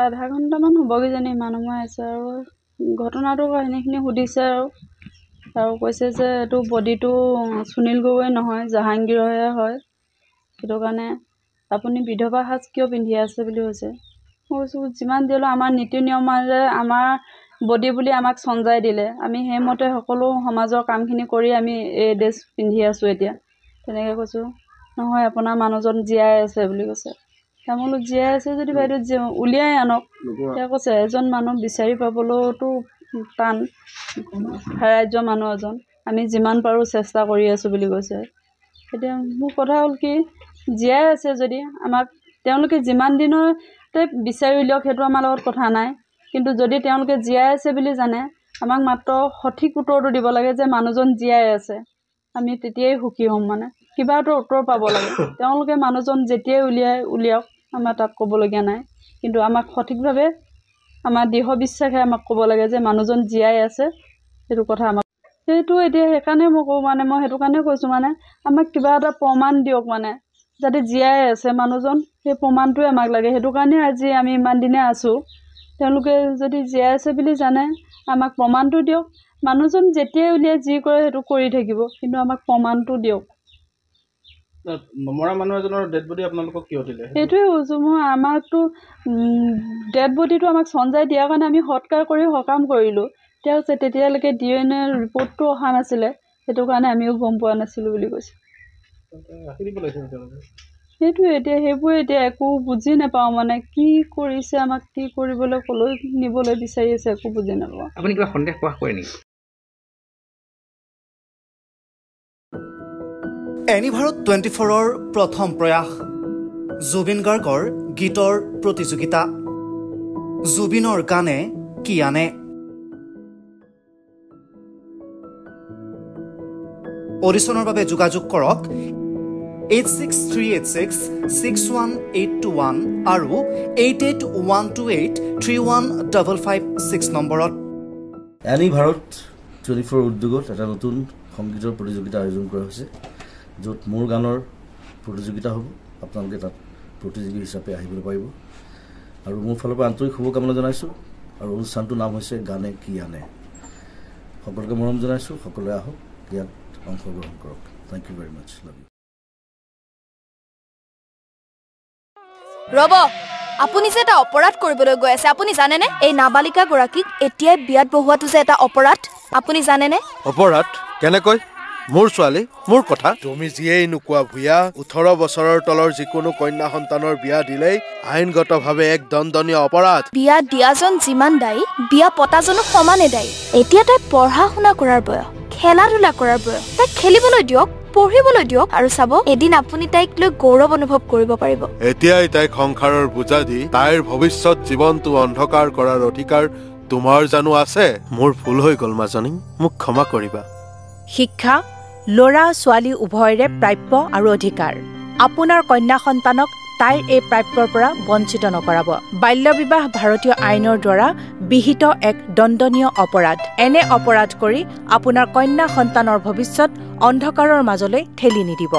আধা ঘণ্টামান হ'ব কিজানি মানুহ আছে আৰু ঘটনাটো কাহিনীখিনি সুধিছে আৰু কৈছে যে এইটো বডিটো সুনীল গগৈ নহয় জাহাংগীৰহে হয় সেইটো কাৰণে আপুনি বিধৱা সাজ কিয় পিন্ধি আছে বুলি কৈছে মই কৈছোঁ যিমান দিলেও আমাৰ নীতি নিয়মৰে আমাৰ বডি বুলি আমাক সঞ্জাই দিলে আমি সেইমতে সকলো সমাজৰ কামখিনি কৰি আমি এই ড্ৰেছ পিন্ধি আছোঁ এতিয়া তেনেকৈ কৈছোঁ নহয় আপোনাৰ মানুহজন জীয়াই আছে বুলি কৈছে মই বোলো জীয়াই আছে যদি বাইদেউ উলিয়াই আনক তেওঁ কৈছে এজন মানুহ বিচাৰি পাবলৈতো টান হেৰাই যোৱা মানুহ এজন আমি যিমান পাৰোঁ চেষ্টা কৰি আছোঁ বুলি কৈছে এতিয়া মোৰ কথা হ'ল কি জীয়াই আছে যদি আমাক তেওঁলোকে যিমান দিনতে বিচাৰি উলিয়াওক সেইটো আমাৰ লগত কথা নাই কিন্তু যদি তেওঁলোকে জীয়াই আছে বুলি জানে আমাক মাত্ৰ সঠিক উত্তৰটো দিব লাগে যে মানুহজন জীয়াই আছে আমি তেতিয়াই সুখী হ'ম মানে কিবা এটা উত্তৰ পাব লাগে তেওঁলোকে মানুহজন যেতিয়াই উলিয়াওক আমাৰ তাত ক'বলগীয়া নাই কিন্তু আমাক সঠিকভাৱে আমাৰ দৃঢ় বিশ্বাসে আমাক ক'ব লাগে যে মানুহজন জীয়াই আছে সেইটো কথা আমাক সেইটো এতিয়া সেইকাৰণে মই কওঁ মানে মই সেইটো কাৰণে কৈছোঁ মানে আমাক কিবা এটা প্ৰমাণ দিয়ক মানে যাতে জীয়াই আছে মানুহজন সেই প্ৰমাণটোৱে আমাক লাগে সেইটো কাৰণে আজি আমি ইমান দিনে আছোঁ তেওঁলোকে যদি জীয়াই আছে বুলি জানে আমাক প্ৰমাণটো দিয়ক মানুহজন যেতিয়াই উলিয়াই যি কৰে সেইটো কৰি থাকিব কিন্তু আমাক প্ৰমাণটো দিয়ক মৰা মানুহ এজনৰ ডেড বডি আপোনালোকক কিয় দিলে সেইটোৱে কৈছোঁ মই আমাকতো ডেড বডিটো আমাক সঞ্জাই দিয়াৰ কাৰণে আমি সৎকাৰ কৰি সকাম কৰিলোঁ তেওঁ তেতিয়ালৈকে DNA ৰিপৰ্টটো অহা নাছিলে সেইটো কাৰণে আমিও গম পোৱা নাছিলোঁ বুলি কৈছে সেইটোৱে এতিয়া সেইবোৰে এতিয়া একো বুজি নাপাওঁ মানে কি কৰিছে আমাক কি কৰিবলৈ ক'লৈ নিবলৈ বিচাৰি আছে একো বুজি নাপাওঁ আপুনি কিবা সন্দেহ প্ৰকাশ কৰে নেকি এনিভাৰত 24ৰ প্ৰথম প্ৰয়াস জুবিন গাৰ্গৰ গীতৰ প্ৰতিযোগিতা জুবিনৰ গানে কি আনে অডিশ্যনৰ বাবে যোগাযোগ কৰক 8638661821 আৰু 8812831556 নম্বৰত এনিভাৰত 24 উদ্যোগত এটা নতুন সংগীতৰ প্ৰতিযোগিতা আয়োজন কৰা হৈছে য'ত মোৰ গানৰ প্ৰতিযোগিতা হ'ব আপোনালোকে তাত প্ৰতিযোগী হিচাপে আহিবলৈ পাৰিব আৰু মোৰ ফালৰ পৰা আন্তৰিক শুভকামনা জনাইছোঁ আৰু অনুষ্ঠানটোৰ নাম হৈছে গানে কি আনে সকলোকে মৰম জনাইছোঁ সকলোৱে আহক ইয়াত অংশগ্ৰহণ কৰক thank you very much love you ৰব আপুনি যে এটা অপৰাধ কৰিবলৈ গৈ আছে আপুনি জানেনে এই নাবালিকা গৰাকীক এতিয়াই বিয়াত বহুৱাটো যে এটা অপৰাধ আপুনি জানেনে অপৰাধ কেনেকৈ মোৰ ছোৱালী মোৰ কথা তুমি যিয়েই নোকোৱা ভূঞা 18 বছৰৰ তলৰ যিকোনো কন্যা সন্তানৰ বিয়া দিলেই আইনগতভাৱে এক দণ্ডনীয় অপৰাধ বিয়া দিয়াজন যিমান দায়ী বিয়া পতাজনো সমানে দায়ী এতিয়া তাই পঢ়া শুনা কৰাৰ বয়স খেলা ধূলা কৰাৰ বয়স তাই খেলিবলৈ দিয়ক পঢ়িবলৈ দিয়ক আৰু চাব এদিন আপুনি তাইক লৈ গৌৰৱ অনুভৱ কৰিব পাৰিব এতিয়াই তাইক সংসাৰৰ বোজা দি তাইৰ ভৱিষ্যত জীৱনটো অন্ধকাৰ কৰাৰ অধিকাৰ তোমাৰ জানো আছে মোৰ ভুল হৈ গ'ল মাজনী মোক ক্ষমা কৰিবা শিক্ষা ল'ৰা ছোৱালী উভয়ৰে প্ৰাপ্য আৰু অধিকাৰ আপোনাৰ কন্যা সন্তানক তাইৰ এই প্ৰাপ্যৰ পৰা বঞ্চিত নকৰাব বাল্য বিবাহ ভাৰতীয় আইনৰ দ্বাৰা বিহিত এক দণ্ডনীয় অপৰাধ এনে অপৰাধ কৰি আপোনাৰ কন্যা সন্তানৰ ভৱিষ্যত অন্ধকাৰৰ মাজলৈ ঠেলি নিদিব